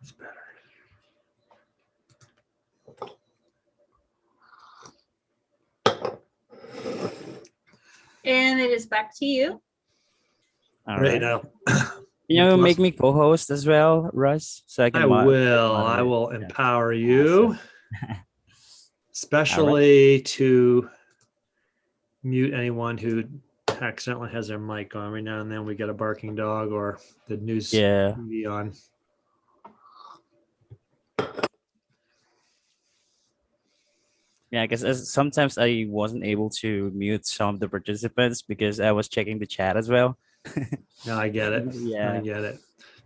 That's better. And it is back to you. All Right right. now. Can you make me co-host as well, Russ? So I can. I will. moderate. I will Yeah. empower you, Awesome. especially to mute anyone who accidentally has their mic on. Every now and then we get a barking dog or the news TV on. Yeah, because sometimes I wasn't able to mute some of the participants because I was checking the chat as well. No, I get it. Yeah. I get it.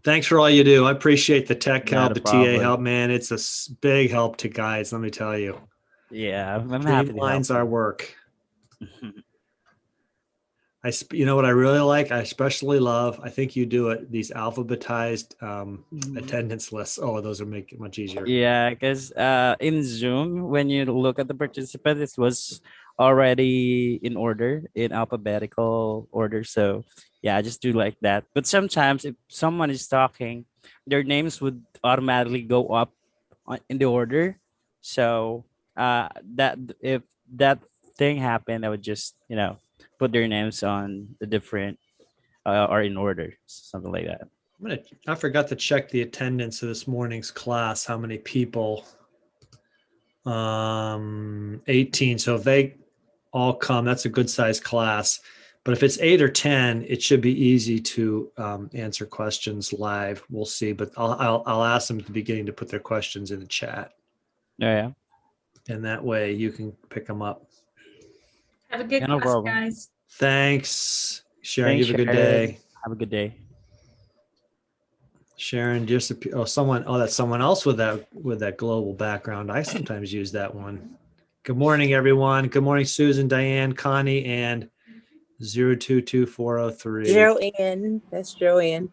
Thanks for all you do. I appreciate the tech Not help, a the problem. TA help, man. It's a big help to guides, let me tell you. Yeah, I'm happy to help. Streamlines our work. You know what I really like? I especially love, I think you do it, these alphabetized attendance lists. Oh, those are make it much easier. Yeah, because in Zoom, when you look at the participants, it was already in order, in alphabetical order. So yeah, I just do like that. But sometimes if someone is talking, their names would automatically go up in the order. So that if that thing happened, I would just put their names on the different or in order, something like that. I forgot to check the attendance of this morning's class. How many people? 18. So if they all come, that's a good sized class. But if it's 8 or 10, it should be easy to answer questions live. We'll see. But I'll ask them at the beginning to put their questions in the chat. Yeah. And that way you can pick them up. Have a good class, guys. Thanks, Sharon. Thanks, you have a good day. Have a good day. Sharon just that's someone else with that global background. I sometimes use that one. Good morning, everyone. Good morning, Susan, Diane, Connie, and 022403. Joanne. That's Joanne.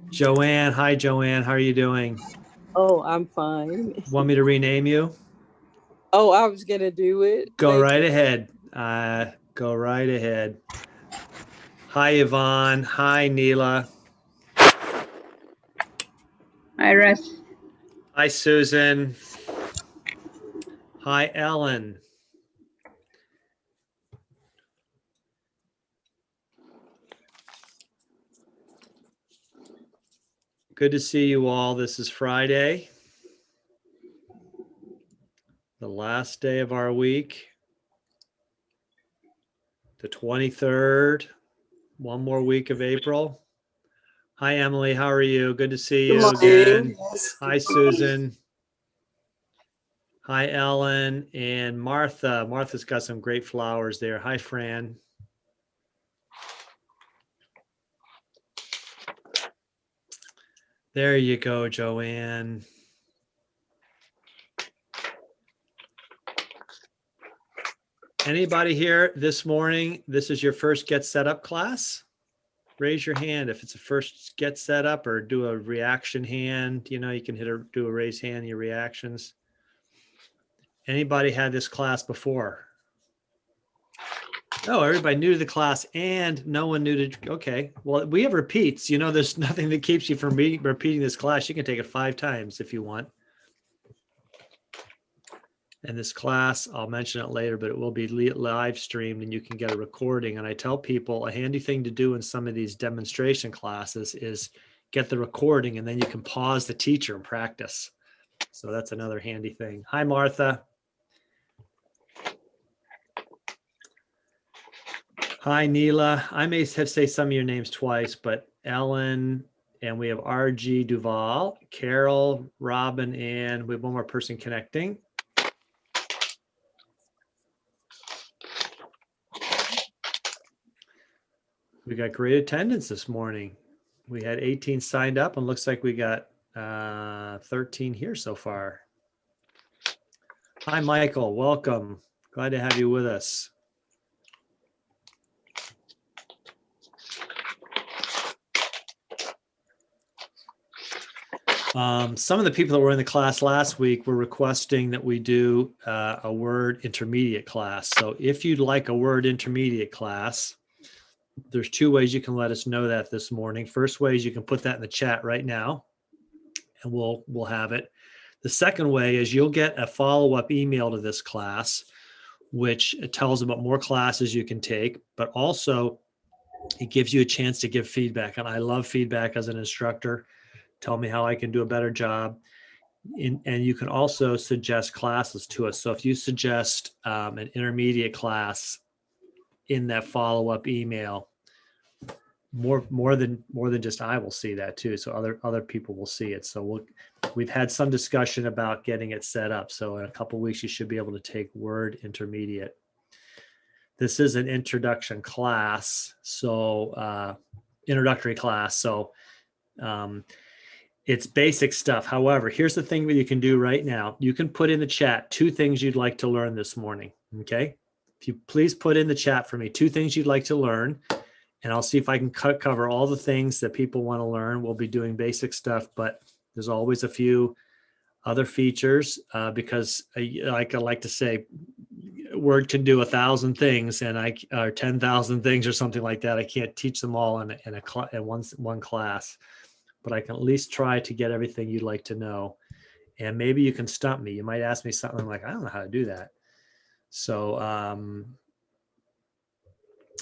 Joanne. Hi, Joanne. How are you doing? Oh, I'm fine. Want me to rename you? Oh, I was gonna do it. Go right ahead. Go right ahead. Hi, Yvonne. Hi, Neela. Hi, Russ. Hi, Susan. Hi, Ellen. Good to see you all. This is Friday, the last day of our week, the 23rd, one more week of April. Hi, Emily. How are you? Good to see you again. Hi, Susan. Hi, Ellen and Martha. Martha's got some great flowers there. Hi, Fran. There you go, Joanne. Anybody here this morning? This is your first Get Set Up class? Raise your hand if it's a first Get Set Up, or do a reaction hand. You can do a raise hand in your reactions. Anybody had this class before? Oh, everybody new to the class and no one new to, okay. Well, we have repeats. There's nothing that keeps you from repeating this class. You can take it 5 times if you want. And this class, I'll mention it later, but it will be live streamed and you can get a recording. And I tell people a handy thing to do in some of these demonstration classes is get the recording and then you can pause the teacher and practice. So that's another handy thing. Hi, Martha. Hi, Neela. I may have say some of your names twice, but Ellen, and we have RG Duval, Carol, Robin, and we have one more person connecting. We got great attendance this morning. We had 18 signed up and looks like we got 13 here so far. Hi, Michael. Welcome. Glad to have you with us. Some of the people that were in the class last week were requesting that we do a word intermediate class. So if you'd like a word intermediate class, there's 2 ways you can let us know that this morning. First way is you can put that in the chat right now. and we'll have it. The second way is you'll get a follow-up email to this class, which tells about more classes you can take, but also it gives you a chance to give feedback. And I love feedback as an instructor. Tell me how I can do a better job. And you can also suggest classes to us. So if you suggest an intermediate class in that follow-up email, more than just I will see that too. So other people will see it. So we've had some discussion about getting it set up. So in a couple of weeks, you should be able to take Word Intermediate. This is an introduction class, so introductory class. So it's basic stuff. However, here's the thing that you can do right now. You can put in the chat 2 things you'd like to learn this morning. Okay. If you please put in the chat for me 2 things you'd like to learn. And I'll see if I can cover all the things that people want to learn. We'll be doing basic stuff, but there's always a few other features because like I like to say, Word can do 1,000 things or 10,000 things or something like that. I can't teach them all in one class, but I can at least try to get everything you'd like to know. And maybe you can stump me. You might ask me something like, I don't know how to do that. So,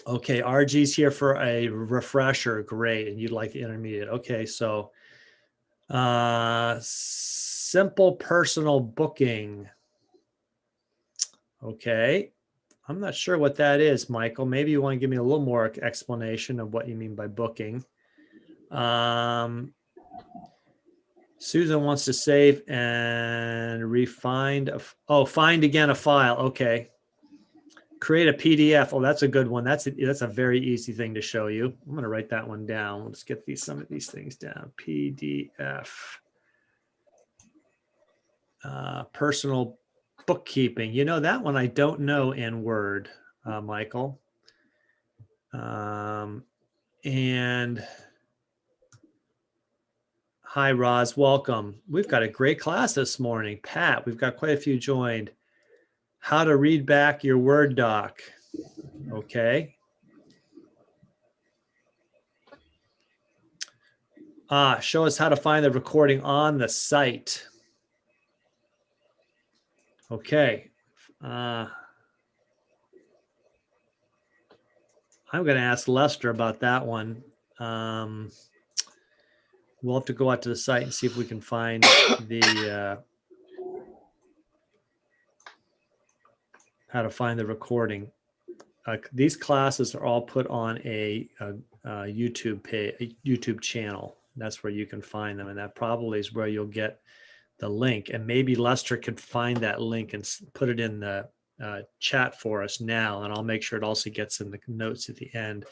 okay, RG's here for a refresher. Great. And you'd like the intermediate. Okay, so simple personal booking. Okay. I'm not sure what that is, Michael. Maybe you want to give me a little more explanation of what you mean by booking. Susan wants to save and find again a file. Okay. Create a PDF. Oh, that's a good one. That's a very easy thing to show you. I'm going to write that one down. Let's get some of these things down. PDF. Personal bookkeeping. You know, that one I don't know in Word, Michael. And hi, Roz. Welcome. We've got a great class this morning. Pat, we've got quite a few joined. How to read back your Word doc. Okay. Show us how to find the recording on the site. Okay. I'm going to ask Lester about that one. We'll have to go out to the site and see if we can find the how to find the recording. These classes are all put on a YouTube channel. That's where you can find them, and that probably is where you'll get the link. And maybe Lester could find that link and put it in the chat for us now, and I'll make sure it also gets in the notes at the end.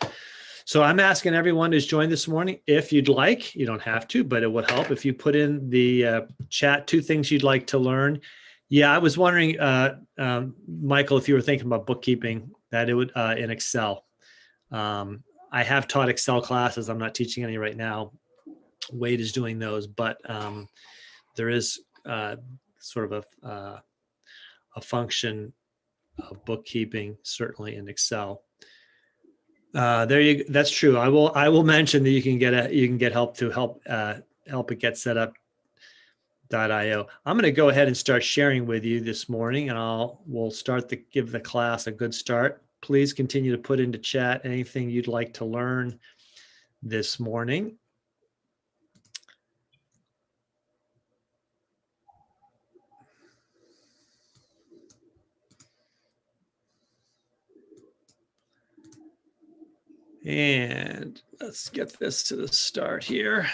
So I'm asking everyone who's joined this morning, if you'd like, you don't have to, but it would help if you put in the chat 2 things you'd like to learn. Yeah, I was wondering, Michael, if you were thinking about bookkeeping, that it would in Excel. I have taught Excel classes. I'm not teaching any right now. Wade is doing those, but there is sort of a function of bookkeeping, certainly in Excel. That's true. I will mention that you can get help to help it get set up. .io. I'm going to go ahead and start sharing with you this morning, and we'll start to give the class a good start. Please continue to put into chat anything you'd like to learn this morning. And let's get this to the start here.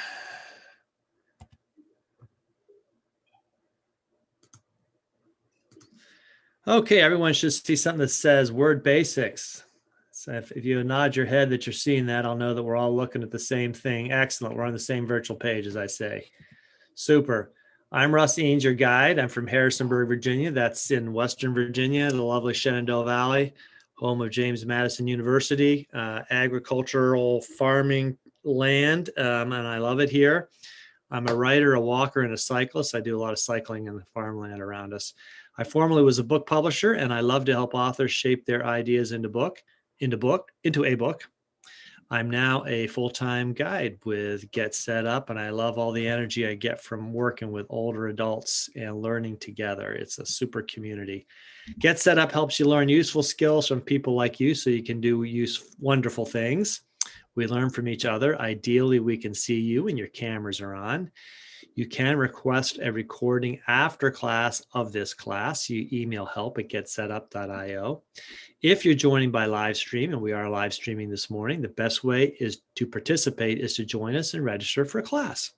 Okay, everyone should see something that says Word Basics. So if you nod your head that you're seeing that, I'll know that we're all looking at the same thing. Excellent. We're on the same virtual page, as I say. Super. I'm Russ Eanes, your guide. I'm from Harrisonburg, Virginia. That's in Western Virginia, the lovely Shenandoah Valley, home of James Madison University, agricultural farming land, and I love it here. I'm a writer, a walker, and a cyclist. I do a lot of cycling in the farmland around us. I formerly was a book publisher, and I love to help authors shape their ideas into a book. I'm now a full-time guide with Get Set Up, and I love all the energy I get from working with older adults and learning together. It's a super community. Get Set Up helps you learn useful skills from people like you so you can do wonderful things. We learn from each other. Ideally, we can see you and your cameras are on. You can request a recording after class of this class. You email help@getsetup.io. If you're joining by live stream, and we are live streaming this morning, the best way is to participate is to join us and register for a class.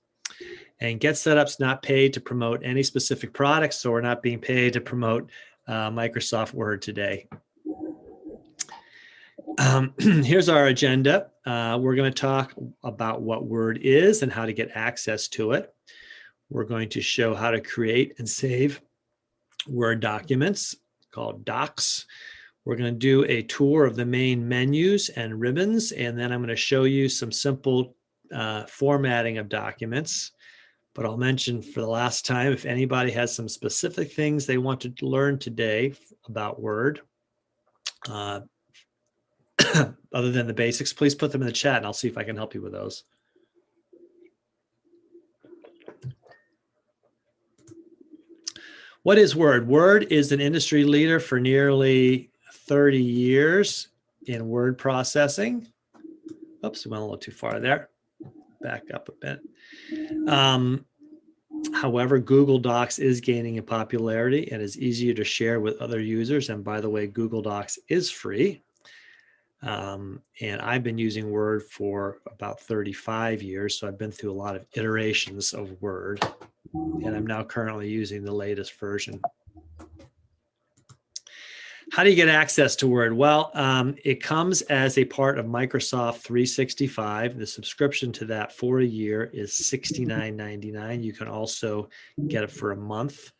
And Get Set Up's not paid to promote any specific products, so we're not being paid to promote Microsoft Word today. Here's our agenda. We're going to talk about what Word is and how to get access to it. We're going to show how to create and save Word documents called docs. We're going to do a tour of the main menus and ribbons, and then I'm going to show you some simple formatting of documents. But I'll mention for the last time, if anybody has some specific things they want to learn today about Word, other than the basics, please put them in the chat and I'll see if I can help you with those. What is Word? Word is an industry leader for nearly 30 years in word processing. Oops, we went a little too far there. Back up a bit. However, Google Docs is gaining in popularity and is easier to share with other users. And by the way, Google Docs is free. And I've been using Word for about 35 years. So I've been through a lot of iterations of Word. And I'm now currently using the latest version. How do you get access to Word? Well, it comes as a part of Microsoft 365. The subscription to that for a year is $69.99. You can also get it for a month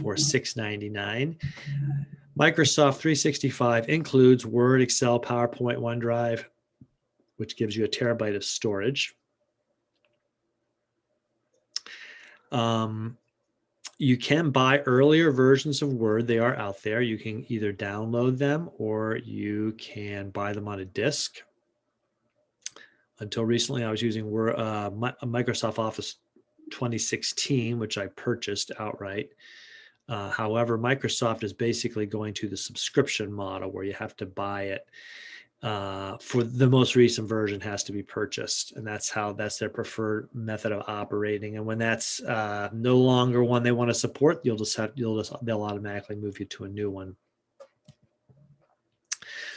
for $6.99. Microsoft 365 includes Word, Excel, PowerPoint, OneDrive, which gives you a terabyte of storage. You can buy earlier versions of Word. They are out there. You can either download them or you can buy them on a disk. Until recently, I was using Word, Microsoft Office 2016, which I purchased outright. However, Microsoft is basically going to the subscription model where you have to buy it. For the most recent version has to be purchased, and that's their preferred method of operating. And when that's no longer one they want to support, they'll automatically move you to a new one.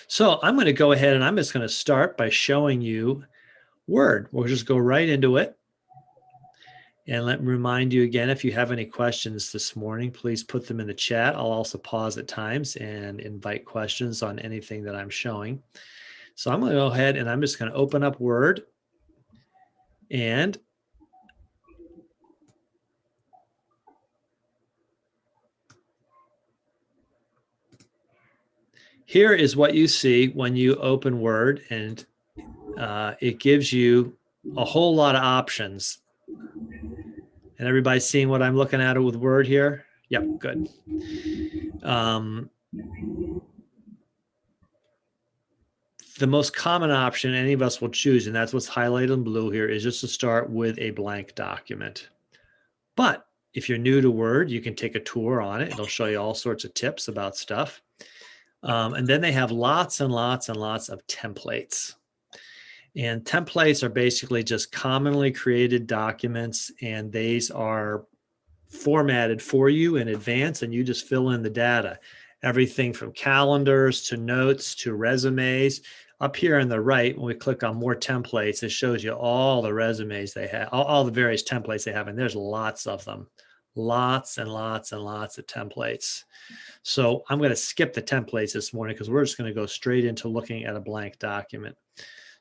So I'm going to go ahead and I'm just going to start by showing you Word. We'll just go right into it. And let me remind you again, if you have any questions this morning, please put them in the chat. I'll also pause at times and invite questions on anything that I'm showing. So I'm going to go ahead and I'm just going to open up Word. And here is what you see when you open Word, and it gives you a whole lot of options. And everybody's seeing what I'm looking at with Word here? Yep, good. The most common option any of us will choose, and that's what's highlighted in blue here, is just to start with a blank document. But if you're new to Word, you can take a tour on it. It'll show you all sorts of tips about stuff. And then they have lots and lots and lots of templates. And templates are basically just commonly created documents, and these are formatted for you in advance, and you just fill in the data. Everything from calendars to notes to resumes. Up here on the right, when we click on more templates, it shows you all the resumes they have, all the various templates they have, and there's lots of them. Lots and lots and lots of templates. So I'm going to skip the templates this morning because we're just going to go straight into looking at a blank document.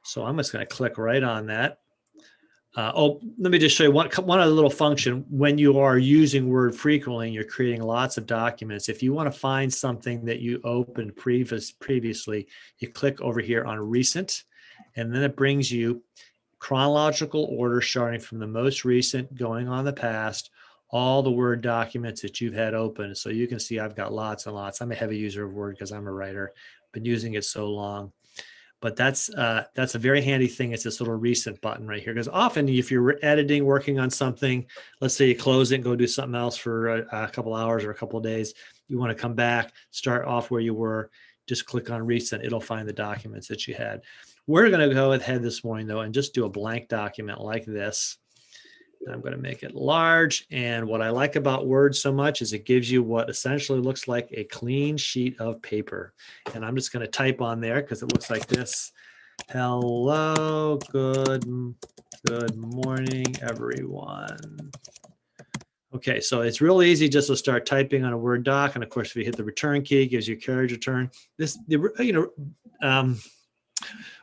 So I'm just going to click right on that. Let me just show you one other little function. When you are using Word frequently and you're creating lots of documents, if you want to find something that you opened previously, you click over here on Recent, and then it brings you chronological order starting from the most recent, going on the past, all the Word documents that you've had open. So you can see I've got lots and lots. I'm a heavy user of Word because I'm a writer. Been using it so long. But that's a very handy thing. It's this little recent button right here, because often if you're editing, working on something, let's say you close it and go do something else for a couple hours or a couple of days, you want to come back, start off where you were, just click on recent. It'll find the documents that you had. We're going to go ahead this morning though and just do a blank document like this. I'm going to make it large. And what I like about Word so much is it gives you what essentially looks like a clean sheet of paper. And I'm just going to type on there because it looks like this. Hello, good morning, everyone. Okay, so it's real easy just to start typing on a Word doc. And of course, if you hit the return key, it gives you a carriage return.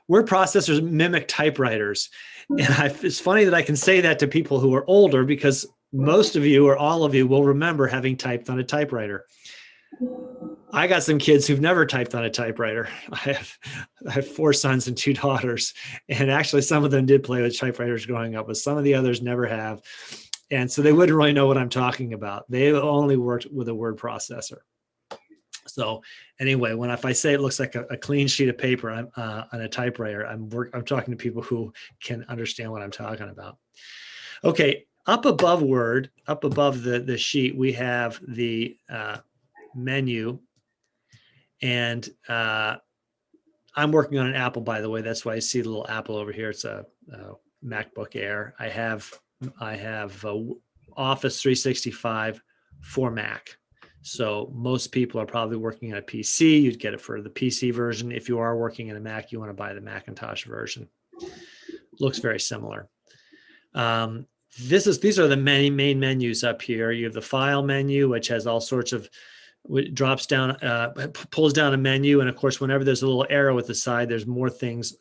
Word processors mimic typewriters. And it's funny that I can say that to people who are older, because most of you or all of you will remember having typed on a typewriter. I got some kids who've never typed on a typewriter. I have 4 sons and 2 daughters. And actually, some of them did play with typewriters growing up, but some of the others never have. And so they wouldn't really know what I'm talking about. They only worked with a word processor. So anyway, if I say it looks like a clean sheet of paper on a typewriter, I'm talking to people who can understand what I'm talking about. Okay, up above Word, up above the sheet, we have the menu. And I'm working on an Apple, by the way. That's why I see the little Apple over here. It's a MacBook Air. I have Office 365 for Mac. So most people are probably working on a PC. You'd get it for the PC version. If you are working in a Mac, you want to buy the Macintosh version. Looks very similar. These are the many main menus up here. You have the file menu, which has all sorts of, drops down, pulls down a menu. And of course, whenever there's a little arrow at the side, there's more things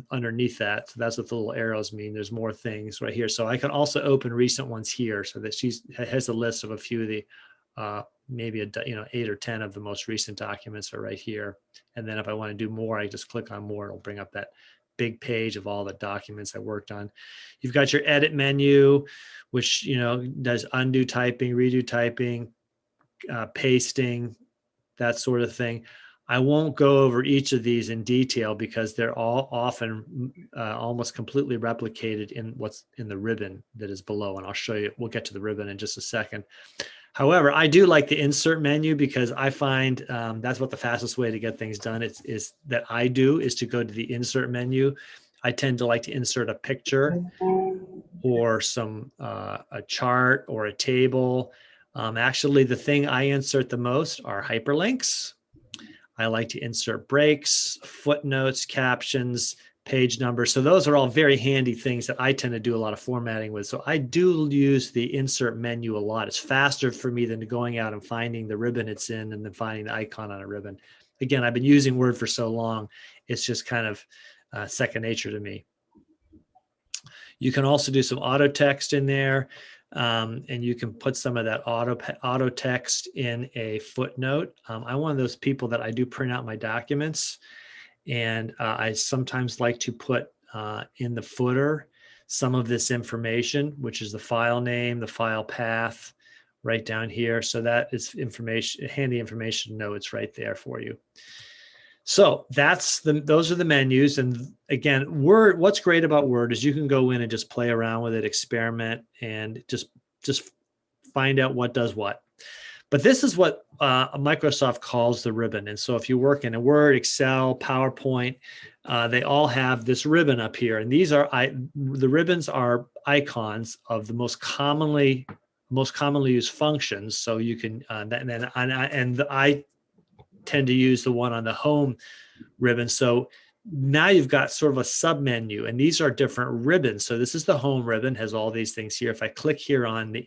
underneath that. So that's what the little arrows mean. There's more things right here. So I can also open recent ones here, so that she has a list of a few of the maybe 8 or 10 of the most recent documents are right here. And then if I want to do more, I just click on more. It'll bring up that big page of all the documents I worked on. You've got your edit menu, which does undo typing, redo typing, pasting, that sort of thing. I won't go over each of these in detail because they're all often almost completely replicated in what's in the ribbon that is below. And I'll show you, we'll get to the ribbon in just a second. However, I do like the insert menu because I find that's what the fastest way to get things done is to go to the insert menu. I tend to like to insert a picture or a chart or a table. Actually, the thing I insert the most are hyperlinks. I like to insert breaks, footnotes, captions, page numbers. So those are all very handy things that I tend to do a lot of formatting with. So I do use the insert menu a lot. It's faster for me than going out and finding the ribbon it's in and then finding the icon on a ribbon. Again, I've been using Word for so long, it's just kind of second nature to me. You can also do some auto text in there. And you can put some of that auto text in a footnote. I'm one of those people that I do print out my documents, and I sometimes like to put in the footer some of this information, which is the file name, the file path, right down here. So that is information, handy information to know it's right there for you. So those are the menus. And again, Word, what's great about Word is you can go in and just play around with it, experiment, and just find out what does what. But this is what Microsoft calls the ribbon. And so if you work in a Word, Excel, PowerPoint, they all have this ribbon up here. And the ribbons are icons of the most commonly used functions. So you can, I tend to use the one on the home ribbon. So now you've got sort of a sub menu, and these are different ribbons. So this is the home ribbon, has all these things here. If I click here on the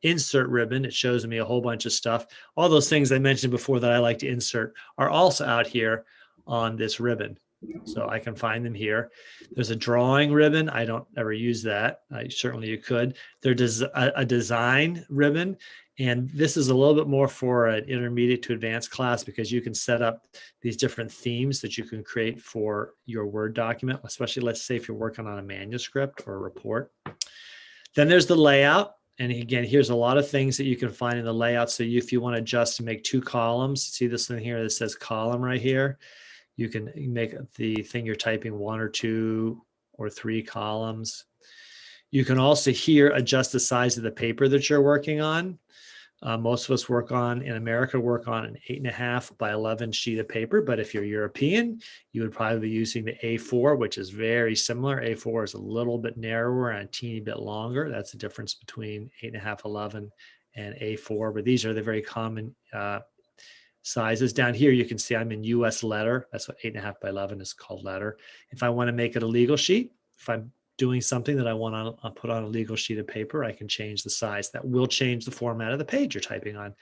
insert ribbon, it shows me a whole bunch of stuff. All those things I mentioned before that I like to insert are also out here on this ribbon. So I can find them here. There's a drawing ribbon. I don't ever use that. Certainly you could. There's a design ribbon. And this is a little bit more for an intermediate to advanced class because you can set up these different themes that you can create for your Word document, especially let's say if you're working on a manuscript or a report. Then there's the layout. And again, here's a lot of things that you can find in the layout. So if you want to just make 2 columns, see this thing here that says column right here. You can make the thing you're typing 1 or 2 or 3 columns. You can also here adjust the size of the paper that you're working on. Most of us in America work on an 8.5 by 11 sheet of paper. But if you're European, you would probably be using the A4, which is very similar. A4 is a little bit narrower and a teeny bit longer. That's the difference between 8.5, 11 and A4. But these are the very common sizes. Down here, you can see I'm in US letter. That's what 8.5 by 11 is called, letter. If I want to make it a legal sheet, if I'm doing something that I want to put on a legal sheet of paper, I can change the size. That will change the format of the page you're typing on.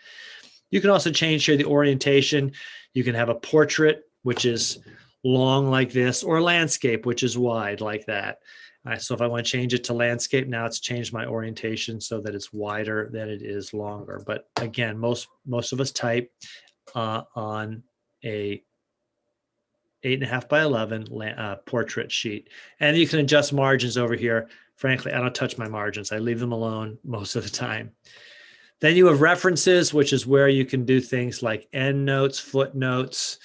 You can also change here the orientation. You can have a portrait, which is long like this, or a landscape, which is wide like that. So if I want to change it to landscape, now it's changed my orientation so that it's wider than it is longer. But again, most of us type on a 8.5 by 11 portrait sheet. And you can adjust margins over here. Frankly, I don't touch my margins. I leave them alone most of the time. Then you have references, which is where you can do things like endnotes, footnotes.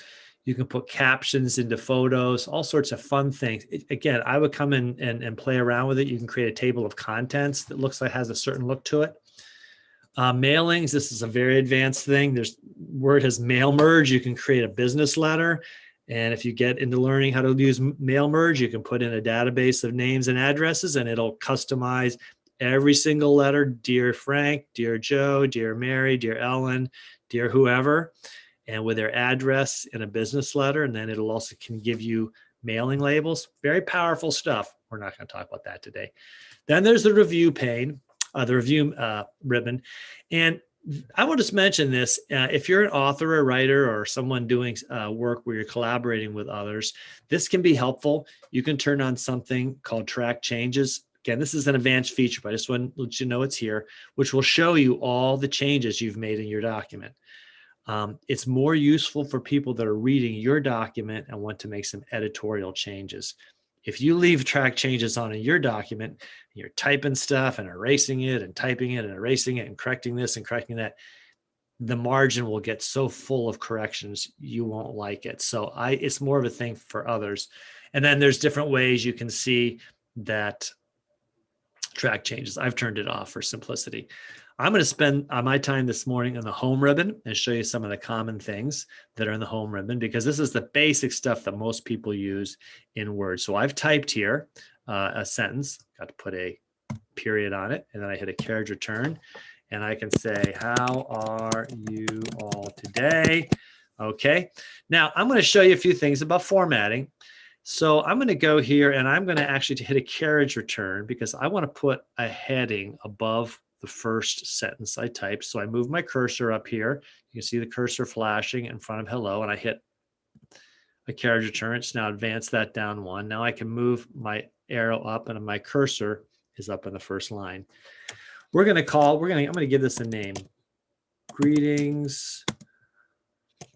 You can put captions into photos, all sorts of fun things. Again, I would come in and play around with it. You can create a table of contents that looks like has a certain look to it. Mailings, this is a very advanced thing. Word has mail merge. You can create a business letter. And if you get into learning how to use mail merge, you can put in a database of names and addresses, and it'll customize every single letter. Dear Frank, dear Joe, dear Mary, dear Ellen, dear whoever, and with their address in a business letter. And then it'll also can give you mailing labels. Very powerful stuff. We're not going to talk about that today. Then there's the review pane, the review ribbon. And I will just mention this. If you're an author or writer or someone doing work where you're collaborating with others, this can be helpful. You can turn on something called track changes. Again, this is an advanced feature, but I just want to let you know it's here, which will show you all the changes you've made in your document. It's more useful for people that are reading your document and want to make some editorial changes. If you leave track changes on in your document, you're typing stuff and erasing it and typing it and erasing it and correcting this and correcting that, the margin will get so full of corrections, you won't like it. So it's more of a thing for others. And then there's different ways you can see that track changes. I've turned it off for simplicity. I'm going to spend my time this morning on the home ribbon and show you some of the common things that are in the home ribbon, because this is the basic stuff that most people use in Word. So I've typed here a sentence, got to put a period on it, and then I hit a carriage return, and I can say, how are you all today? Okay. Now I'm going to show you a few things about formatting. So I'm going to go here and I'm going to actually hit a carriage return because I want to put a heading above the first sentence I typed. So I move my cursor up here. You can see the cursor flashing in front of hello, and I hit a carriage return. It's now advanced that down one. Now I can move my arrow up and my cursor is up in the first line. I'm going to give this a name. Greetings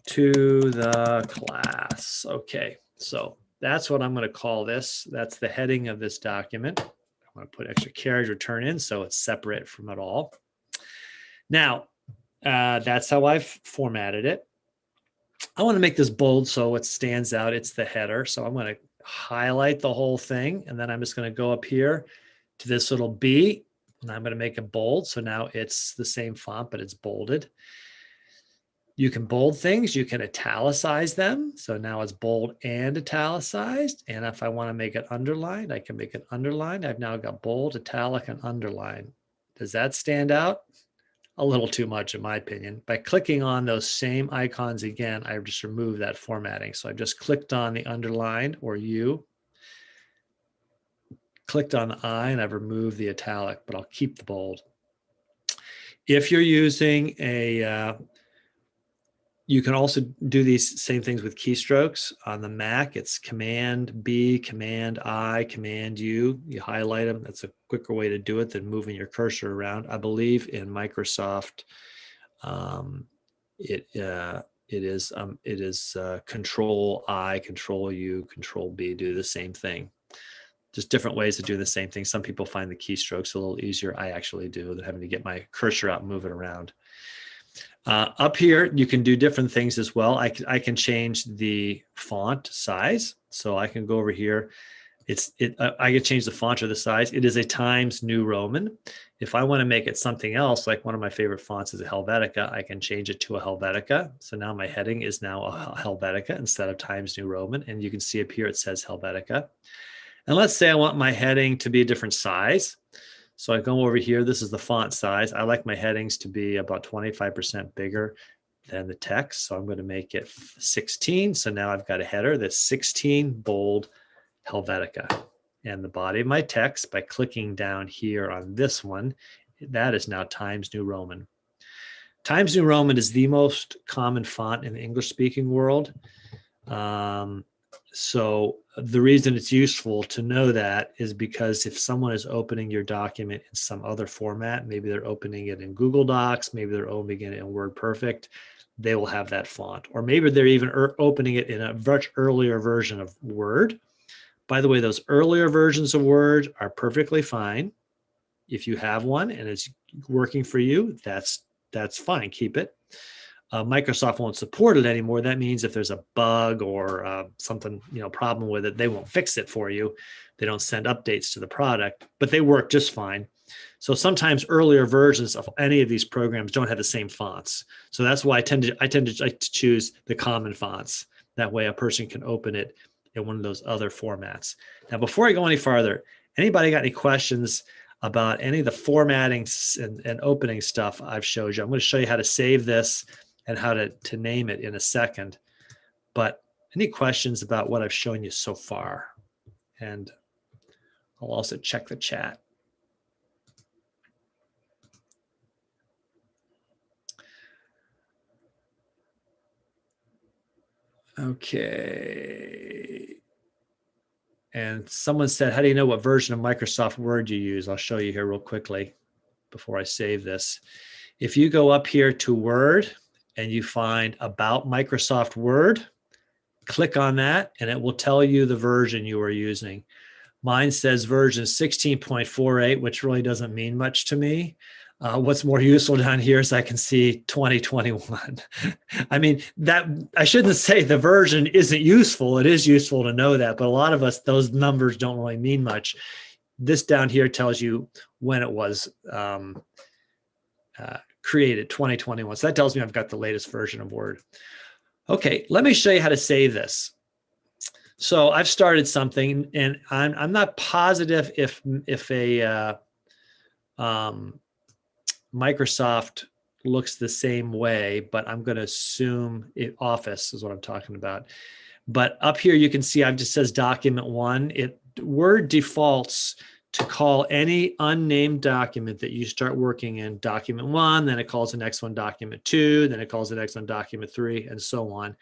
to the class. Okay. So that's what I'm going to call this. That's the heading of this document. I'm going to put extra carriage return in so it's separate from it all. Now, that's how I've formatted it. I want to make this bold so it stands out. It's the header. So I'm going to highlight the whole thing, and then I'm just going to go up here to this little B, and I'm going to make it bold. So now it's the same font, but it's bolded. You can bold things, you can italicize them. So now it's bold and italicized. And if I want to make it underlined, I can make it underlined. I've now got bold, italic, and underline. Does that stand out? A little too much, in my opinion. By clicking on those same icons again, I've just removed that formatting. So I've just clicked on the underline or U, clicked on the I, and I've removed the italic, but I'll keep the bold. If you're using you can also do these same things with keystrokes. On the Mac, it's Command B, Command I, Command U. You highlight them. That's a quicker way to do it than moving your cursor around. I believe in Microsoft, it is Control I, Control U, Control B. Do the same thing. Just different ways to do the same thing. Some people find the keystrokes a little easier. I actually do, than having to get my cursor out and move it around. Up here, you can do different things as well. I can change the font size. So I can go over here. I can change the font or the size. It is a Times New Roman. If I want to make it something else, like one of my favorite fonts is a Helvetica, I can change it to a Helvetica. So now my heading is now a Helvetica instead of Times New Roman. And you can see up here, it says Helvetica. And let's say I want my heading to be a different size. So I go over here, this is the font size. I like my headings to be about 25% bigger than the text. So I'm going to make it 16. So now I've got a header that's 16 bold Helvetica. And the body of my text, by clicking down here on this one, that is now Times New Roman. Times New Roman is the most common font in the English speaking world. So the reason it's useful to know that is because if someone is opening your document in some other format, maybe they're opening it in Google Docs, maybe they're opening it in WordPerfect, they will have that font. Or maybe they're even opening it in a much earlier version of Word. By the way, those earlier versions of Word are perfectly fine. If you have one and it's working for you, that's fine, keep it. Microsoft won't support it anymore. That means if there's a bug or something, problem with it, they won't fix it for you. They don't send updates to the product, but they work just fine. So sometimes earlier versions of any of these programs don't have the same fonts. So that's why I tend to like to choose the common fonts. That way a person can open it in one of those other formats. Now, before I go any farther, anybody got any questions about any of the formatting and opening stuff I've showed you? I'm going to show you how to save this and how to name it in a second. But any questions about what I've shown you so far? And I'll also check the chat. Okay. And someone said, how do you know what version of Microsoft Word you use? I'll show you here real quickly before I save this. If you go up here to Word and you find About Microsoft Word, click on that and it will tell you the version you are using. Mine says version 16.48, which really doesn't mean much to me. What's more useful down here is I can see 2021. I mean, that I shouldn't say the version isn't useful. It is useful to know that, but a lot of us, those numbers don't really mean much. This down here tells you when it was created, 2021. So that tells me I've got the latest version of Word. Okay, let me show you how to save this. So I've started something, and I'm not positive if a Microsoft looks the same way, but I'm going to assume Office is what I'm talking about. But up here, you can see I've just says document 1. Word defaults to call any unnamed document that you start working in document 1, then it calls the next one document 2, then it calls the next one document 3, and so on.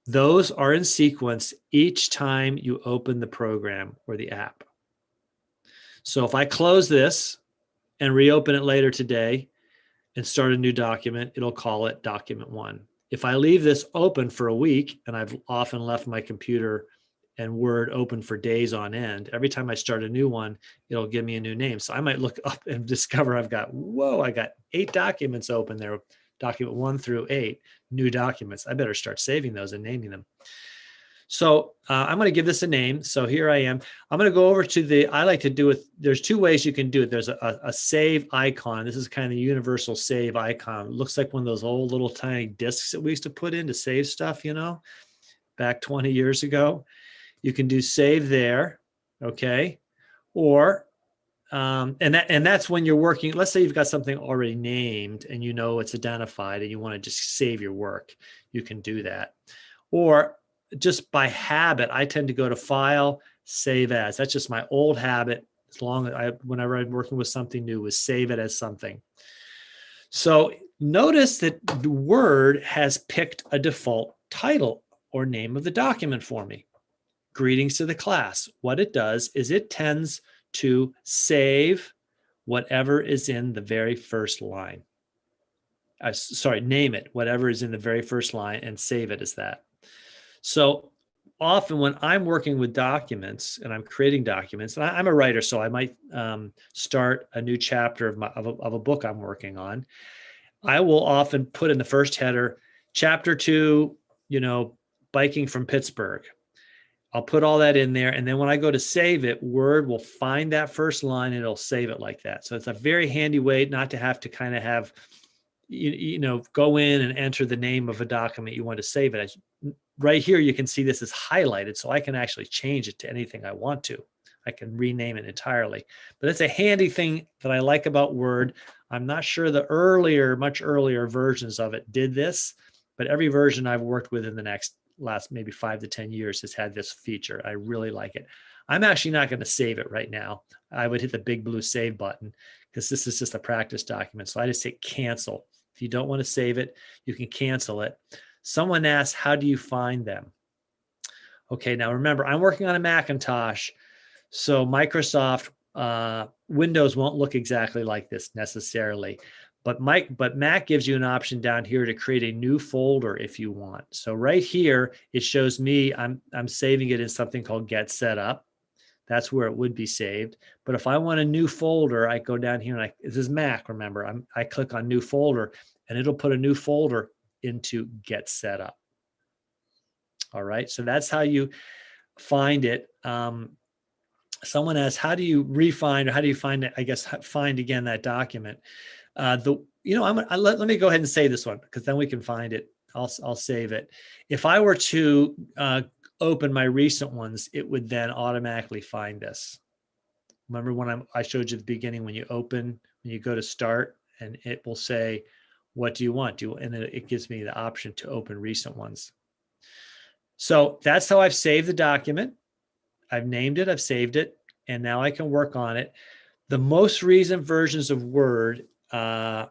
Those are in sequence each time you open the program or the app. So if I close this and reopen it later today and start a new document, it'll call it document 1. If I leave this open for a week, and I've often left my computer and Word open for days on end, every time I start a new one, it'll give me a new name. So I might look up and discover I got 8 documents open there, document 1 through 8, new documents. I better start saving those and naming them. So I'm going to give this a name. So here I am. I'm going to go over to I like to do it. There's 2 ways you can do it. There's a save icon. This is kind of the universal save icon. It looks like one of those old little tiny discs that we used to put in to save stuff, back 20 years ago. You can do save there. Okay. Or, and that's when you're working. Let's say you've got something already named and it's identified and you want to just save your work. You can do that. Or just by habit, I tend to go to File, Save As. That's just my old habit. Whenever I'm working with something new, is save it as something. So notice that the Word has picked a default title or name of the document for me. Greetings to the class. What it does is it tends to save whatever is in the very first line. Name it, whatever is in the very first line, and save it as that. So often when I'm working with documents and I'm creating documents, and I'm a writer, so I might start a new chapter of a book I'm working on. I will often put in the first header, chapter 2, biking from Pittsburgh. I'll put all that in there. And then when I go to save it, Word will find that first line and it'll save it like that. So it's a very handy way not to have to kind of have, go in and enter the name of a document you want to save it as. Right here, you can see this is highlighted, so I can actually change it to anything I want to. I can rename it entirely. But it's a handy thing that I like about Word. I'm not sure the much earlier versions of it did this, but every version I've worked with in the last maybe 5 to 10 years has had this feature. I really like it. I'm actually not going to save it right now. I would hit the big blue save button because this is just a practice document. So I just hit cancel. If you don't want to save it, you can cancel it. Someone asked, how do you find them? Okay, now remember, I'm working on a Macintosh, so Microsoft Windows won't look exactly like this necessarily. But Mac gives you an option down here to create a new folder if you want. So right here, it shows me I'm saving it in something called Get Set Up. That's where it would be saved. But if I want a new folder, I go down here and this is Mac, remember, I click on New Folder, and it'll put a new folder into Get Set Up. All right, so that's how you find it. Someone asks, how do you refine, or how do you find it? I guess find again that document. Let me go ahead and say this one because then we can find it. I'll save it. If I were to open my recent ones, it would then automatically find this. Remember when I showed you at the beginning, when you go to start, and it will say, what do you want? And it gives me the option to open recent ones. So that's how I've saved the document. I've named it, I've saved it, and now I can work on it. The most recent versions of Word that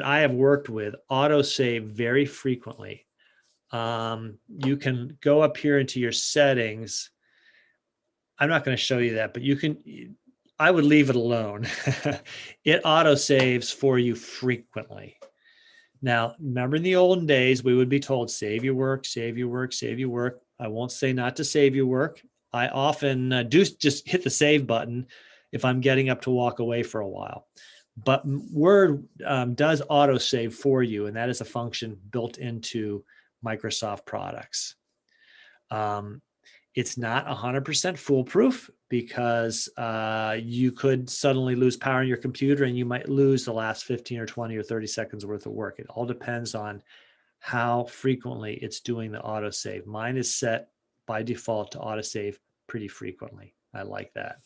I have worked with autosave very frequently. You can go up here into your settings. I'm not going to show you that, but I would leave it alone. It autosaves for you frequently. Now, remember in the olden days, we would be told, save your work, save your work, save your work. I won't say not to save your work. I often do just hit the save button if I'm getting up to walk away for a while. But Word does autosave for you, and that is a function built into Microsoft products. It's not 100% foolproof because you could suddenly lose power in your computer and you might lose the last 15 or 20 or 30 seconds worth of work. It all depends on how frequently it's doing the autosave. Mine is set by default to autosave pretty frequently. I like that.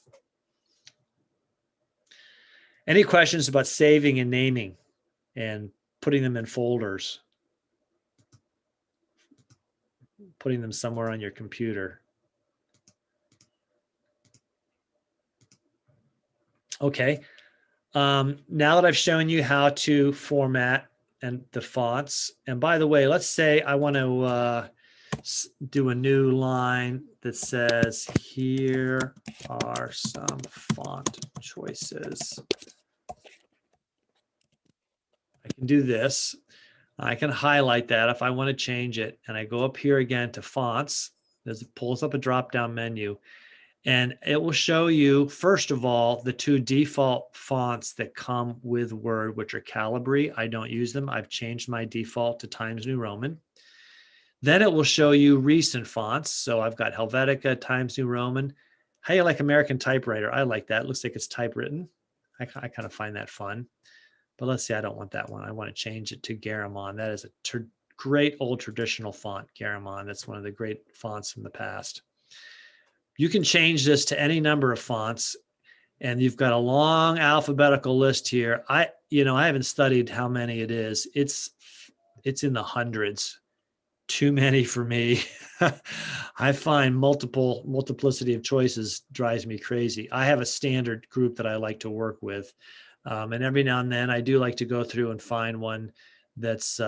Any questions about saving and naming and putting them in folders? Putting them somewhere on your computer? Okay, now that I've shown you how to format and the fonts, and by the way, let's say I want to do a new line that says, here are some font choices. I can do this. I can highlight that if I want to change it, and I go up here again to fonts. It pulls up a drop-down menu. And it will show you, first of all, the 2 default fonts that come with Word, which are Calibri. I don't use them. I've changed my default to Times New Roman. Then it will show you recent fonts. So I've got Helvetica, Times New Roman. How do you like American Typewriter? I like that. It looks like it's typewritten. I kind of find that fun. But let's say I don't want that one. I want to change it to Garamond. That is a great old traditional font, Garamond. That's one of the great fonts from the past. You can change this to any number of fonts, and you've got a long alphabetical list here. I haven't studied how many it is. It's in the hundreds. Too many for me. I find multiplicity of choices drives me crazy. I have a standard group that I like to work with, and every now and then I do like to go through and find one that's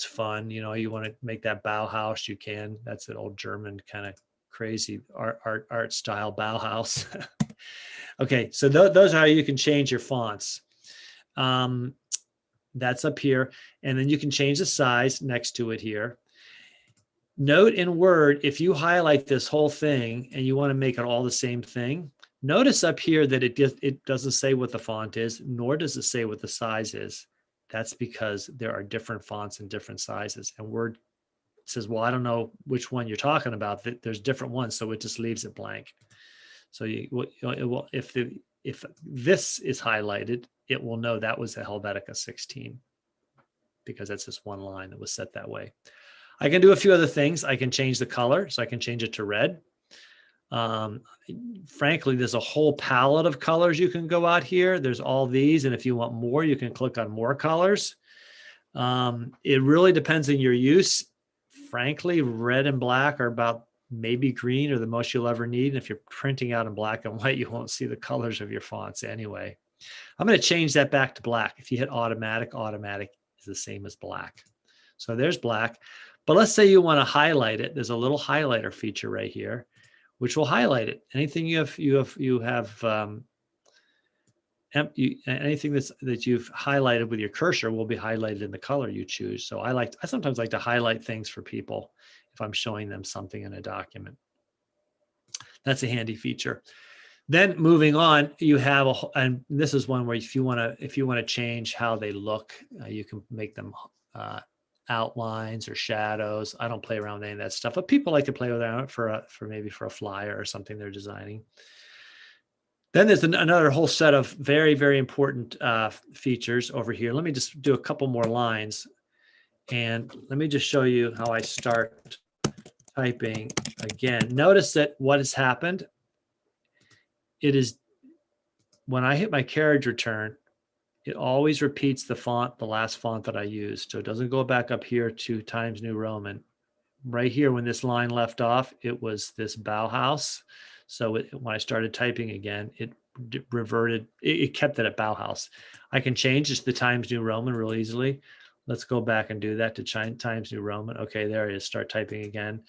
fun. You want to make that Bauhaus, you can. That's an old German kind of crazy art style, Bauhaus. Okay, so those are how you can change your fonts. That's up here, and then you can change the size next to it here. Note in Word, if you highlight this whole thing and you want to make it all the same thing, notice up here that it doesn't say what the font is, nor does it say what the size is. That's because there are different fonts and different sizes. And Word says, well, I don't know which one you're talking about. There's different ones, so it just leaves it blank. So if this is highlighted, it will know that was a Helvetica 16 because that's just one line that was set that way. I can do a few other things. I can change the color, so I can change it to red. Frankly, there's a whole palette of colors you can go out here. There's all these, and if you want more, you can click on more colors. It really depends on your use. Frankly, red and black are about maybe green or the most you'll ever need. And if you're printing out in black and white, you won't see the colors of your fonts anyway. I'm going to change that back to black. If you hit automatic, automatic is the same as black. So there's black. But let's say you want to highlight it. There's a little highlighter feature right here, which will highlight it. Anything anything that you've highlighted with your cursor will be highlighted in the color you choose. So I sometimes like to highlight things for people if I'm showing them something in a document. That's a handy feature. Then moving on, you have and this is one where if you want to change how they look, you can make them outlines or shadows. I don't play around with any of that stuff, but people like to play with it for maybe for a flyer or something they're designing. Then there's another whole set of very, very important features over here. Let me just do a couple more lines. And let me just show you how I start typing again. Notice that what has happened, it is when I hit my carriage return, it always repeats the font, the last font that I used. So it doesn't go back up here to Times New Roman. Right here, when this line left off, it was this Bauhaus. So when I started typing again, it reverted, it kept it at Bauhaus. I can change this to the Times New Roman real easily. Let's go back and do that to Times New Roman. Okay, there it is, start typing again.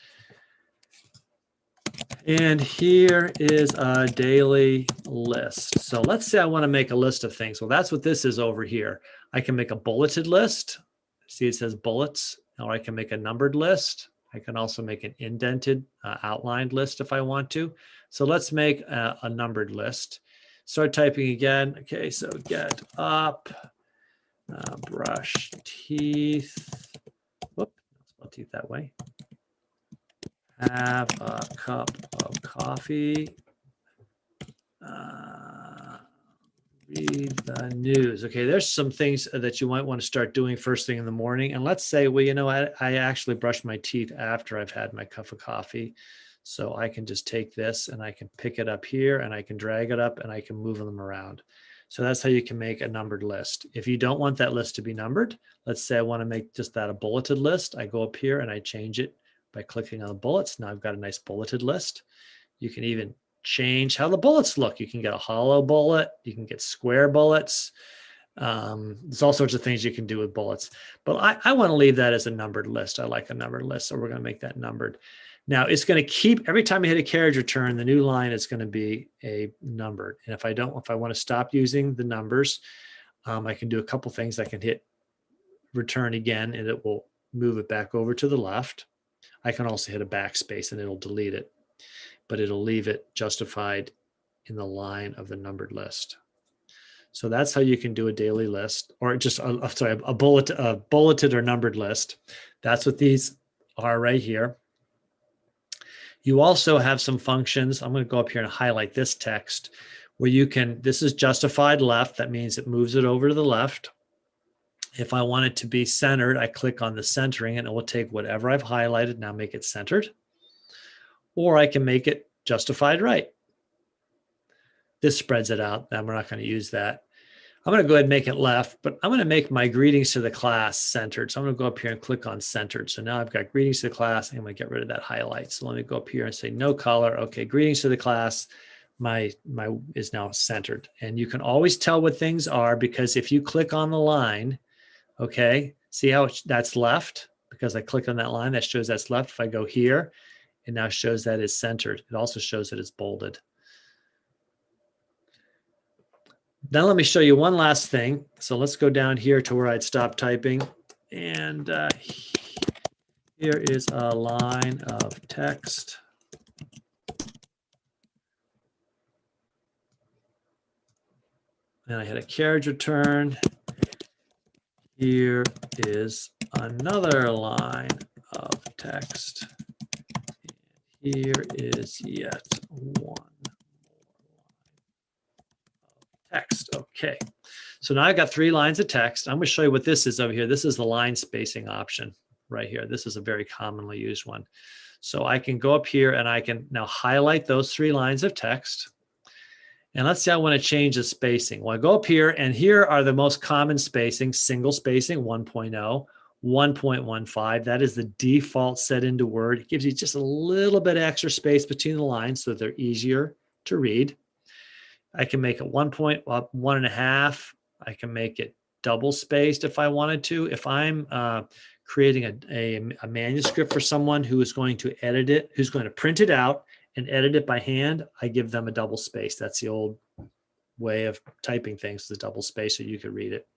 And here is a daily list. So let's say I want to make a list of things. Well, that's what this is over here. I can make a bulleted list. See, it says bullets, or I can make a numbered list. I can also make an indented, outlined list if I want to. So let's make a numbered list. Start typing again. Okay, so get up, brush teeth. Whoop, spell teeth that way. Have a cup of coffee. Read the news. Okay, there's some things that you might want to start doing first thing in the morning. And let's say, well, you know, I actually brush my teeth after I've had my cup of coffee. So I can just take this and I can pick it up here and I can drag it up and I can move them around. So that's how you can make a numbered list. If you don't want that list to be numbered, let's say I want to make just that a bulleted list. I go up here and I change it by clicking on the bullets. Now I've got a nice bulleted list. You can even change how the bullets look. You can get a hollow bullet. You can get square bullets. There's all sorts of things you can do with bullets. But I want to leave that as a numbered list. I like a numbered list, so we're going to make that numbered. Now it's going to keep, every time I hit a carriage return, the new line is going to be a numbered. And if I want to stop using the numbers, I can do a couple things. I can hit return again, and it will move it back over to the left. I can also hit a backspace and it'll delete it, but it'll leave it justified in the line of the numbered list. So that's how you can do a daily list, or just a bulleted or numbered list. That's what these are right here. You also have some functions. I'm going to go up here and highlight this text where you can, this is justified left. That means it moves it over to the left. If I want it to be centered, I click on the centering and it will take whatever I've highlighted, now make it centered. Or I can make it justified right. This spreads it out. We're not going to use that. I'm going to go ahead and make it left, but I'm going to make my greetings to the class centered. So I'm going to go up here and click on centered. So now I've got greetings to the class, and I'm going to get rid of that highlight. So let me go up here and say no color. Okay, greetings to the class. My is now centered. And you can always tell what things are because if you click on the line, okay, see how that's left? Because I click on that line, that shows that's left. If I go here, it now shows that it's centered. It also shows that it's bolded. Then let me show you one last thing. So let's go down here to where I'd stop typing. And here is a line of text. And I hit a carriage return. Here is another line of text. Here is yet one text. Okay. So now I've got 3 lines of text. I'm going to show you what this is over here. This is the line spacing option right here. This is a very commonly used one. So I can go up here and I can now highlight those 3 lines of text. And let's say I want to change the spacing. Well, I go up here and here are the most common spacing: single spacing 1.0, 1.15. That is the default set into Word. It gives you just a little bit of extra space between the lines so they're easier to read. I can make it 1.5. I can make it double spaced if I wanted to. If I'm creating a manuscript for someone who is going to edit it, who's going to print it out and edit it by hand, I give them a double space. That's the old way of typing things, the double space, so you could read it.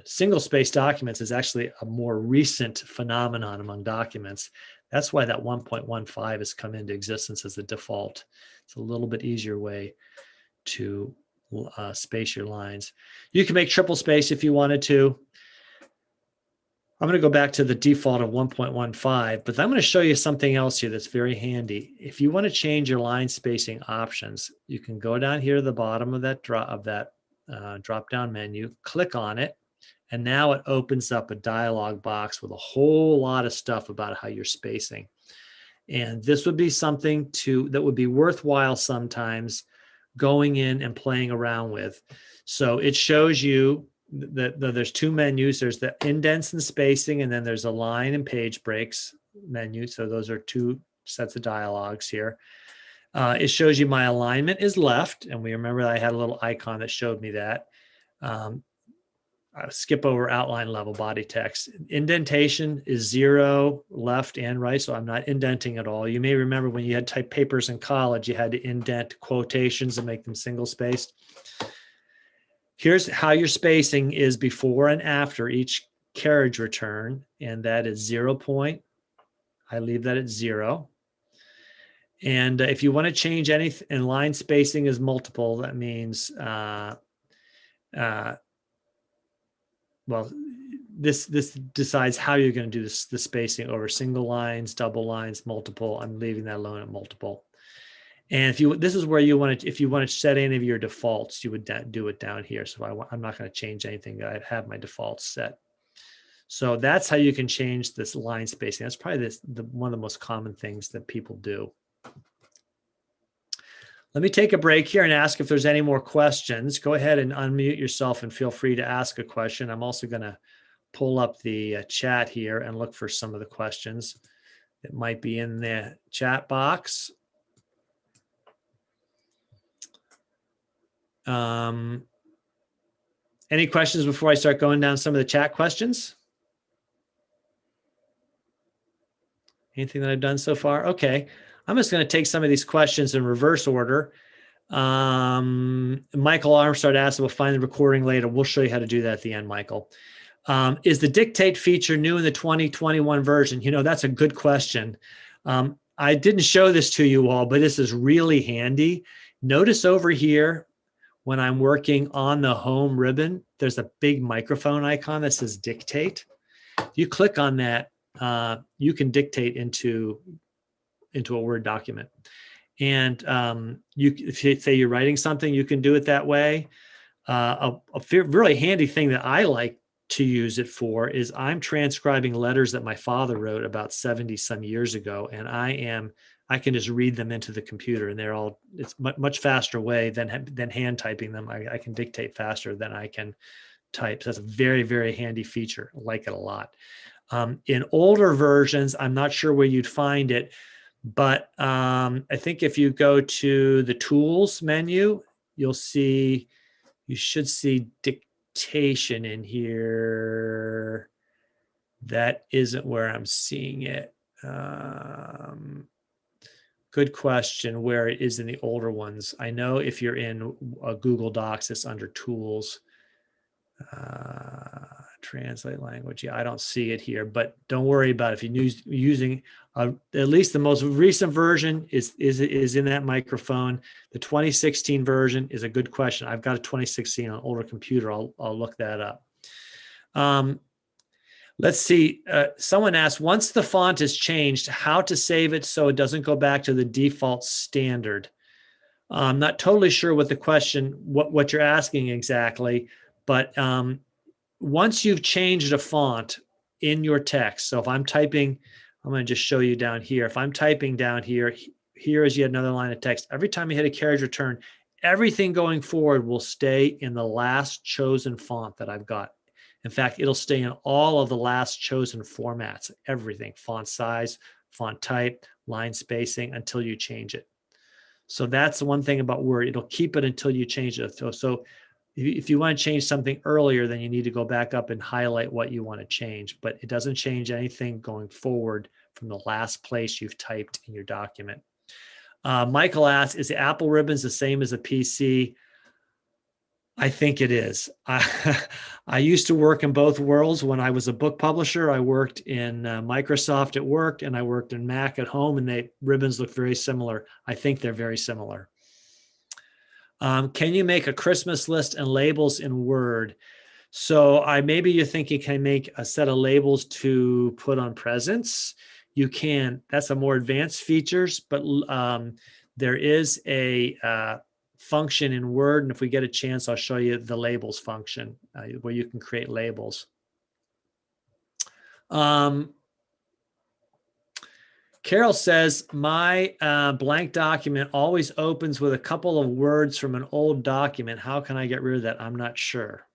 Single space documents is actually a more recent phenomenon among documents. That's why that 1.15 has come into existence as the default. It's a little bit easier way to space your lines. You can make triple space if you wanted to. I'm going to go back to the default of 1.15, but I'm going to show you something else here that's very handy. If you want to change your line spacing options, you can go down here to the bottom of that drop-down menu, click on it, and now it opens up a dialog box with a whole lot of stuff about how you're spacing. And this would be something that would be worthwhile sometimes going in and playing around with. So it shows you that there's 2 menus. There's the indents and spacing, and then there's a line and page breaks menu. So those are 2 sets of dialogues here. It shows you my alignment is left, and we remember that I had a little icon that showed me that. Skip over outline level body text. Indentation is 0 left and right, so I'm not indenting at all. You may remember when you had type papers in college, you had to indent quotations and make them single spaced. Here's how your spacing is before and after each carriage return, and that is 0 point. I leave that at 0. And if you want to change anything, and line spacing is multiple, that means well, this decides how you're going to do the spacing over single lines, double lines, multiple. I'm leaving that alone at multiple. And this is where you want to, if you want to set any of your defaults, you would do it down here. So I'm not going to change anything. I have my defaults set. So that's how you can change this line spacing. That's probably one of the most common things that people do. Let me take a break here and ask if there's any more questions. Go ahead and unmute yourself and feel free to ask a question. I'm also going to pull up the chat here and look for some of the questions that might be in the chat box. Any questions before I start going down some of the chat questions? Anything that I've done so far? Okay. I'm just going to take some of these questions in reverse order. Michael Armstrong asked about find the recording later. We'll show you how to do that at the end, Michael. Is the dictate feature new in the 2021 version? You know, that's a good question. I didn't show this to you all, but this is really handy. Notice over here, when I'm working on the home ribbon, there's a big microphone icon that says dictate. If you click on that, you can dictate into a Word document. And if you say you're writing something, you can do it that way. A really handy thing that I like to use it for is I'm transcribing letters that my father wrote about 70 some years ago. And I can just read them into the computer, and it's much faster way than hand typing them. I can dictate faster than I can type. So that's a very, very handy feature. I like it a lot. In older versions, I'm not sure where you'd find it, but I think if you go to the tools menu, you should see dictation in here. That isn't where I'm seeing it. Good question where it is in the older ones. I know if you're in Google Docs, it's under tools. Translate language. Yeah, I don't see it here, but don't worry about it. If you're using at least the most recent version is in that microphone. The 2016 version is a good question. I've got a 2016 on an older computer. I'll look that up. Let's see. Someone asked, once the font is changed, how to save it so it doesn't go back to the default standard. I'm not totally sure what the question, what you're asking exactly, but once you've changed a font in your text, so if I'm typing, I'm going to just show you down here. If I'm typing down here, here is yet another line of text. Every time you hit a carriage return, everything going forward will stay in the last chosen font that I've got. In fact, it'll stay in all of the last chosen formats, everything, font size, font type, line spacing, until you change it. So that's the one thing about Word. It'll keep it until you change it. So if you want to change something earlier, then you need to go back up and highlight what you want to change. But it doesn't change anything going forward from the last place you've typed in your document. Michael asks, is the Apple ribbons the same as a PC? I think it is. I used to work in both worlds. When I was a book publisher, I worked in Microsoft at work, and I worked in Mac at home, and the ribbons look very similar. I think they're very similar. Can you make a Christmas list and labels in Word? So maybe you're thinking, can I make a set of labels to put on presents? You can. That's a more advanced features, but there is a function in Word, and if we get a chance, I'll show you the labels function where you can create labels. Carol says, my blank document always opens with a couple of words from an old document. How can I get rid of that? I'm not sure.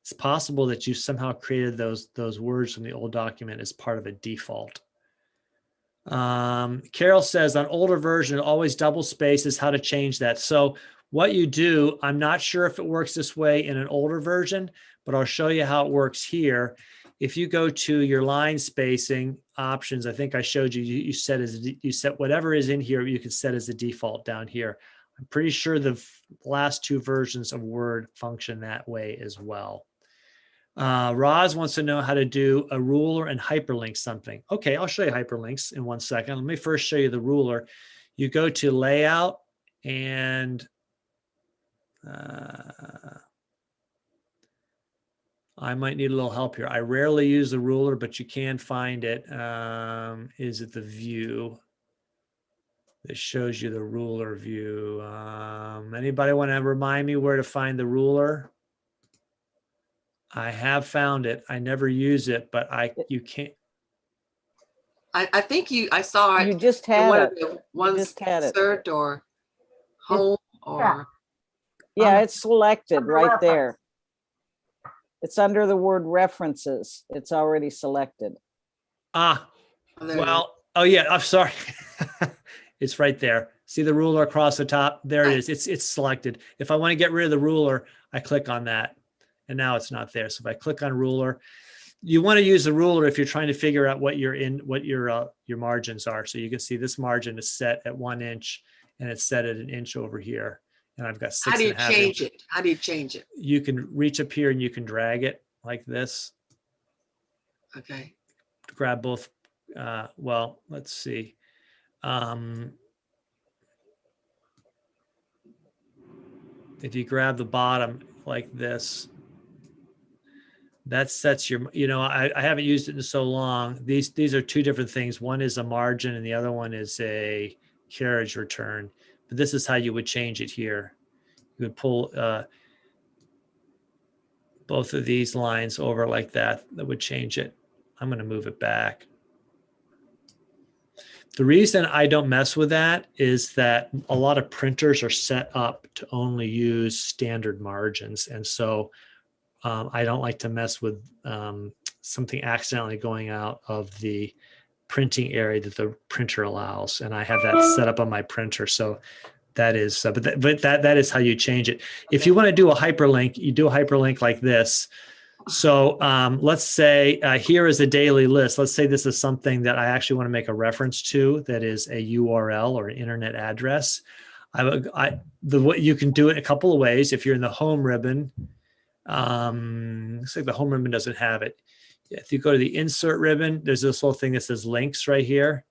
It's possible that you somehow created those words from the old document as part of a default. Carol says, on older version, it always double spaces. How to change that? So what you do, I'm not sure if it works this way in an older version, but I'll show you how it works here. If you go to your line spacing options, I think I showed you, you set whatever is in here, you can set as the default down here. I'm pretty sure the last two versions of Word function that way as well. Roz wants to know how to do a ruler and hyperlink something. Okay, I'll show you hyperlinks in 1 second. Let me first show you the ruler. You go to layout, and I might need a little help here. I rarely use the ruler, but you can find it. Is it the view that shows you the ruler view? Anybody want to remind me where to find the ruler? I have found it. I never use it, but you can't. I think I saw it. You just had one it. of the ones just had it. insert or home or. Yeah, it's selected right there. It's under the word references. It's already selected. Well, oh yeah, I'm sorry. It's right there. See the ruler across the top? There it is. It's selected. If I want to get rid of the ruler, I click on that. And now it's not there. So if I click on ruler, you want to use the ruler if you're trying to figure out what your margins are. So you can see this margin is set at 1 inch, and it's set at 1 inch over here. And I've got 6.5 inches. How do you change it? How do you change it? You can reach up here and you can drag it like this. Okay. Grab both. Well, let's see. If you grab the bottom like this, that sets your, I haven't used it in so long. These are two different things. One is a margin and the other one is a carriage return. But this is how you would change it here. You would pull both of these lines over like that. That would change it. I'm going to move it back. The reason I don't mess with that is that a lot of printers are set up to only use standard margins. And so I don't like to mess with something accidentally going out of the printing area that the printer allows. And I have that set up on my printer. So that is, but that is how you change it. If you want to do a hyperlink, you do a hyperlink like this. So let's say here is a daily list. Let's say this is something that I actually want to make a reference to, that is a URL or an internet address. You can do it a couple of ways. If you're in the home ribbon, looks like the home ribbon doesn't have it. If you go to the insert ribbon, there's this little thing that says links right here.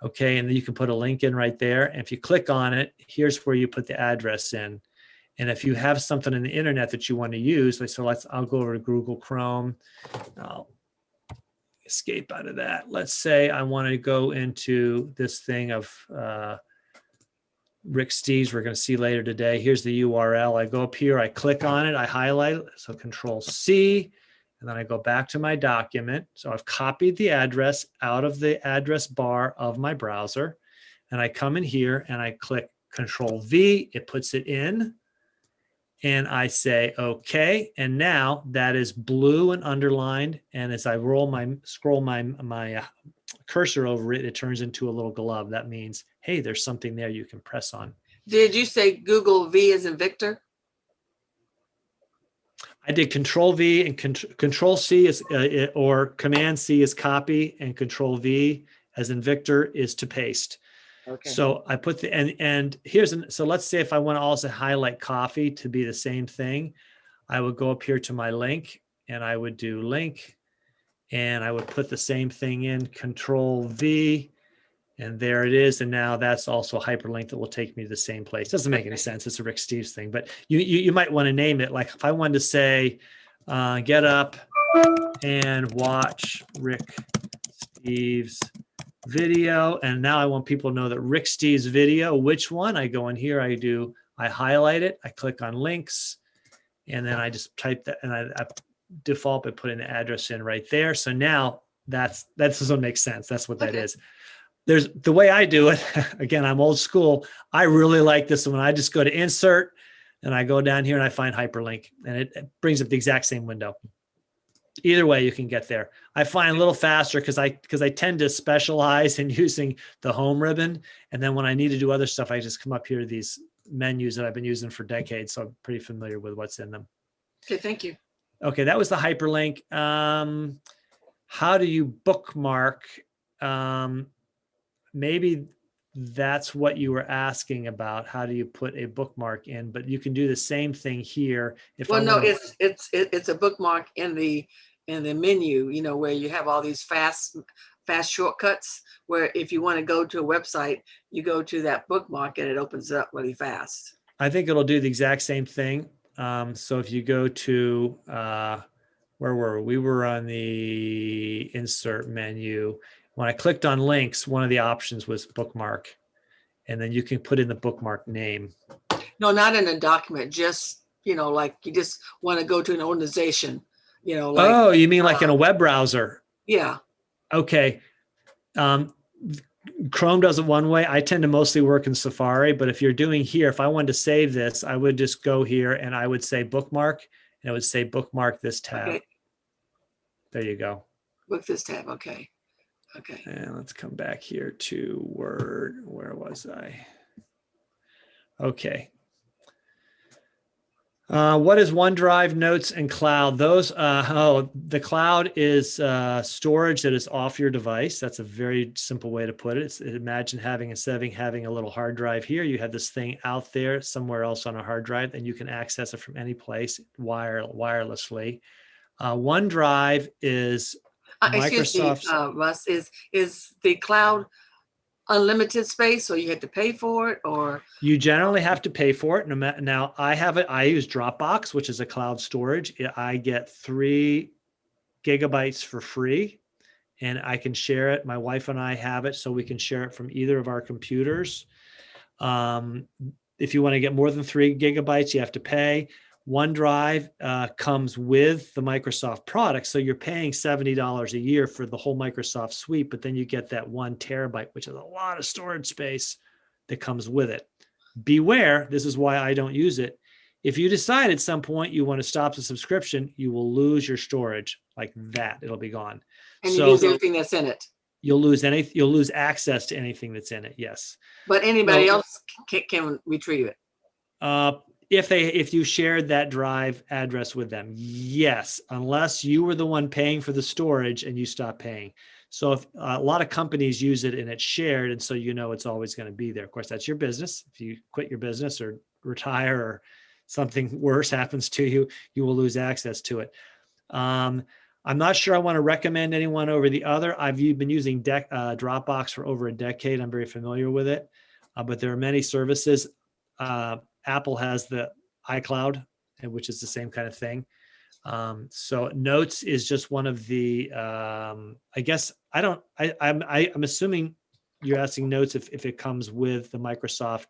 Okay, and then you can put a link in right there. And if you click on it, here's where you put the address in. And if you have something in the internet that you want to use, like, so I'll go over to Google Chrome. I'll escape out of that. Let's say I want to go into this thing of Rick Steves we're going to see later today. Here's the URL. I go up here, I click on it, I highlight it. So Control C, and then I go back to my document. So I've copied the address out of the address bar of my browser. And I come in here and I click Control V, it puts it in. And I say, okay. And now that is blue and underlined. And as I scroll my cursor over it, it turns into a little glove. That means, hey, there's something there you can press on. Did you say Google V as in Victor? I did Control V and Control C is, or Command C is copy, and Control V as in Victor is to paste. Okay. So I put so let's say if I want to also highlight coffee to be the same thing, I would go up here to my link and I would do link, and I would put the same thing in, Control V, and there it is. And now that's also a hyperlink that will take me to the same place. Doesn't make any sense. It's a Rick Steves thing, but you might want to name it. Like if I wanted to say, get up and watch Rick Steves video. And now I want people to know that Rick Steves video, which one? I go in here, I highlight it, I click on links, and then I just type that, and I default by putting the address in right there. So now that doesn't make sense. That's what that is. There's the way I do it. Again, I'm old school. I really like this one. I just go to insert and I go down here and I find hyperlink, and it brings up the exact same window. Either way, you can get there. I find a little faster because I tend to specialize in using the home ribbon. And then when I need to do other stuff, I just come up here to these menus that I've been using for decades. So I'm pretty familiar with what's in them. Okay, thank you. Okay, that was the hyperlink. How do you bookmark? Maybe that's what you were asking about. How do you put a bookmark in? But you can do the same thing here. It's a bookmark in the menu, you know, where you have all these fast shortcuts, where if you want to go to a website, you go to that bookmark and it opens it up really fast. I think it'll do the exact same thing. So if you go to, where were we? We were on the insert menu. When I clicked on links, one of the options was bookmark, and then you can put in the bookmark name. No, not in a document, just, you know, like you just want to go to an organization, you know. Like, oh, you mean like in a web browser? Yeah. Okay. Chrome does it one way. I tend to mostly work in Safari, but if you're doing here, if I wanted to save this, I would just go here and I would say bookmark, and it would say bookmark this tab. Okay. There you go. Book this tab. Okay. Okay. And let's come back here to Word. Where was I? Okay. What is OneDrive, Notes, and Cloud? Those, the cloud is storage that is off your device. That's a very simple way to put it. Imagine instead of having a little hard drive here, you have this thing out there somewhere else on a hard drive, and you can access it from any place wirelessly. OneDrive is Microsoft's. Excuse me, Russ, is the cloud unlimited space, or you have to pay for it, or? You generally have to pay for it. Now I have it. I use Dropbox, which is a cloud storage. I get 3 gigabytes for free, and I can share it. My wife and I have it, so we can share it from either of our computers. If you want to get more than 3 gigabytes, you have to pay. OneDrive comes with the Microsoft product. So you're paying $70 a year for the whole Microsoft suite, but then you get that 1 terabyte, which is a lot of storage space that comes with it. Beware, this is why I don't use it. If you decide at some point you want to stop the subscription, you will lose your storage like that. It'll be gone. And you lose everything that's in it. You'll lose access to anything that's in it. Yes. But anybody else can retrieve it. If you shared that drive address with them, yes, unless you were the one paying for the storage and you stop paying. So if a lot of companies use it and it's shared, and so you know it's always going to be there. Of course, that's your business. If you quit your business or retire or something worse happens to you, you will lose access to it. I'm not sure I want to recommend anyone over the other. I've been using Dropbox for over a decade. I'm very familiar with it, but there are many services. Apple has the iCloud, which is the same kind of thing. So Notes is just one of the, I guess, I'm assuming you're asking Notes if it comes with the Microsoft.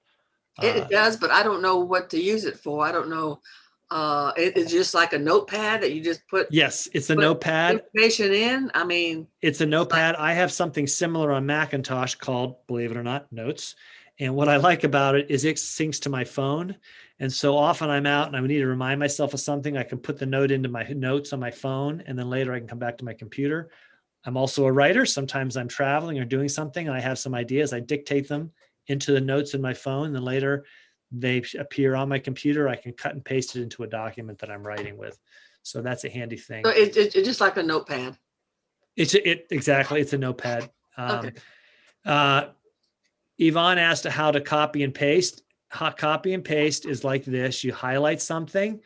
It does, but I don't know what to use it for. I don't know. It's just like a notepad that you just put Yes, it's a put notepad. information in. I mean, It's a notepad. I have something similar on Macintosh called, believe it or not, Notes. And what I like about it is it syncs to my phone. And so often I'm out and I need to remind myself of something. I can put the note into my notes on my phone, and then later I can come back to my computer. I'm also a writer. Sometimes I'm traveling or doing something and I have some ideas. I dictate them into the notes in my phone. And then later they appear on my computer. I can cut and paste it into a document that I'm writing with. So that's a handy thing. so it's just like a notepad. Exactly. It's a notepad. Okay. Yvonne asked how to copy and paste. Copy and paste is like this. You highlight something,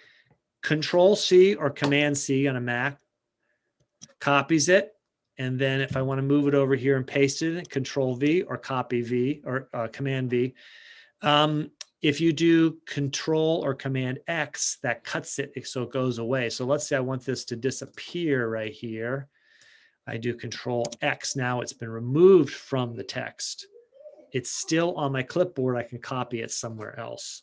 Control C or Command C on a Mac, copies it. And then if I want to move it over here and paste it in, Control V or Copy V or Command V. If you do Control or Command X, that cuts it so it goes away. So let's say I want this to disappear right here. I do Control X. Now it's been removed from the text. It's still on my clipboard. I can copy it somewhere else.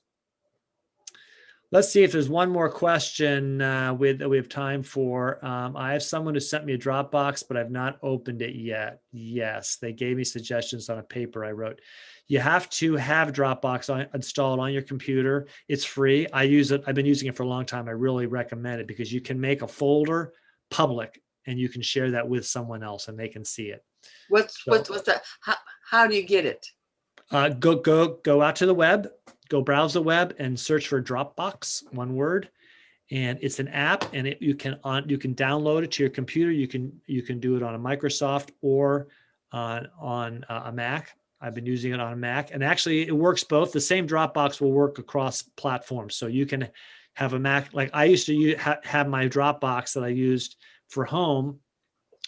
Let's see if there's one more question that we have time for. I have someone who sent me a Dropbox, but I've not opened it yet. Yes, they gave me suggestions on a paper I wrote. You have to have Dropbox installed on your computer. It's free. I use it. I've been using it for a long time. I really recommend it because you can make a folder public and you can share that with someone else and they can see it. What's that? How do you get it? Go out to the web, go browse the web and search for Dropbox, one word. And it's an app, and you can download it to your computer. You can do it on a Microsoft or on a Mac. I've been using it on a Mac, and actually it works both. The same Dropbox will work across platforms. So you can have a Mac. Like I used to have my Dropbox that I used for home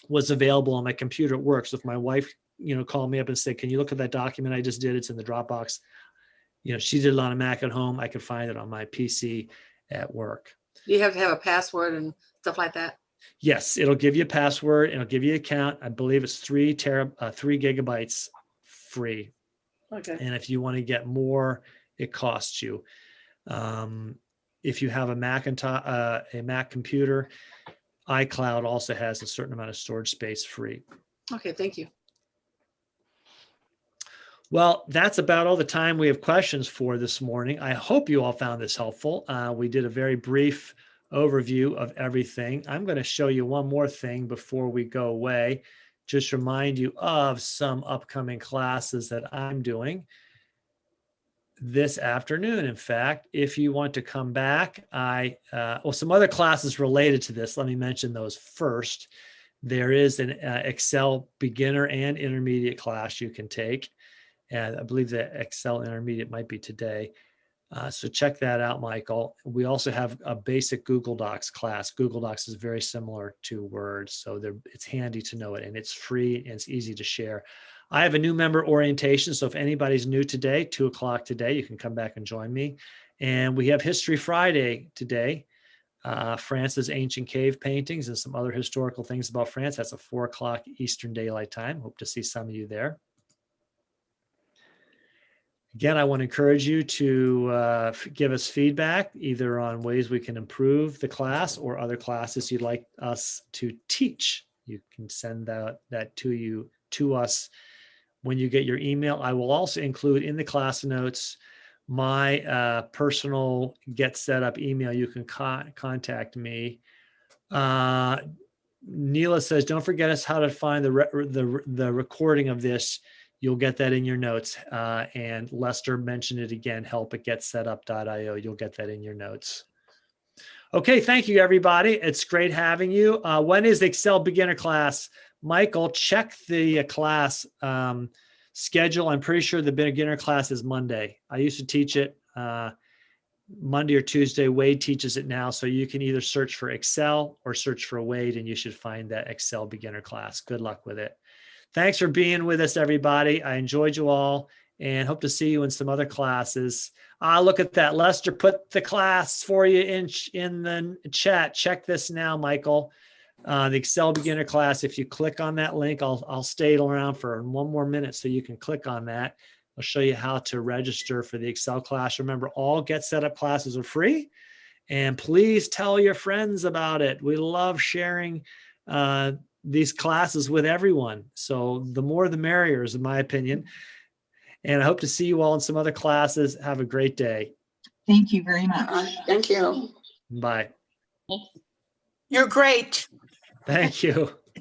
was available on my computer at work. So if my wife called me up and said, can you look at that document I just did? It's in the Dropbox. She did it on a Mac at home. I could find it on my PC at work. Do you have to have a password and stuff like that? Yes, it'll give you a password and it'll give you an account. I believe it's 3 gigabytes free. Okay. And if you want to get more, it costs you. If you have a Mac computer, iCloud also has a certain amount of storage space free. Okay, thank you. Well, that's about all the time we have questions for this morning. I hope you all found this helpful. We did a very brief overview of everything. I'm going to show you one more thing before we go away. Just remind you of some upcoming classes that I'm doing this afternoon. In fact, if you want to come back, some other classes related to this. Let me mention those first. There is an Excel beginner and intermediate class you can take. And I believe the Excel intermediate might be today. So check that out, Michael. We also have a basic Google Docs class. Google Docs is very similar to Word, so it's handy to know it, and it's free and it's easy to share. I have a new member orientation, so if anybody's new today, 2:00 today, you can come back and join me. And we have History Friday today. France's ancient cave paintings and some other historical things about France. That's at 4:00 Eastern Daylight Time. Hope to see some of you there. Again, I want to encourage you to give us feedback either on ways we can improve the class or other classes you'd like us to teach. You can send that to us when you get your email. I will also include in the class notes my personal Get Set Up email. You can contact me. Neela says, don't forget us how to find the recording of this. You'll get that in your notes. And Lester mentioned it again, help@getsetup.io. You'll get that in your notes. Okay, thank you, everybody. It's great having you. When is the Excel beginner class? Michael, check the class schedule. I'm pretty sure the beginner class is Monday. I used to teach it Monday or Tuesday. Wade teaches it now. So you can either search for Excel or search for Wade, and you should find that Excel beginner class. Good luck with it. Thanks for being with us, everybody. I enjoyed you all. and hope to see you in some other classes. Look at that. Lester put the class for you in the chat. Check this now, Michael. The Excel beginner class. If you click on that link, I'll stay around for one more minute so you can click on that. I'll show you how to register for the Excel class. Remember, all Get Set Up classes are free. And please tell your friends about it. We love sharing these classes with everyone. So the more the merrier, is in my opinion. And I hope to see you all in some other classes. Have a great day. Thank you very much. Thank you. Bye. You're great. Thank you.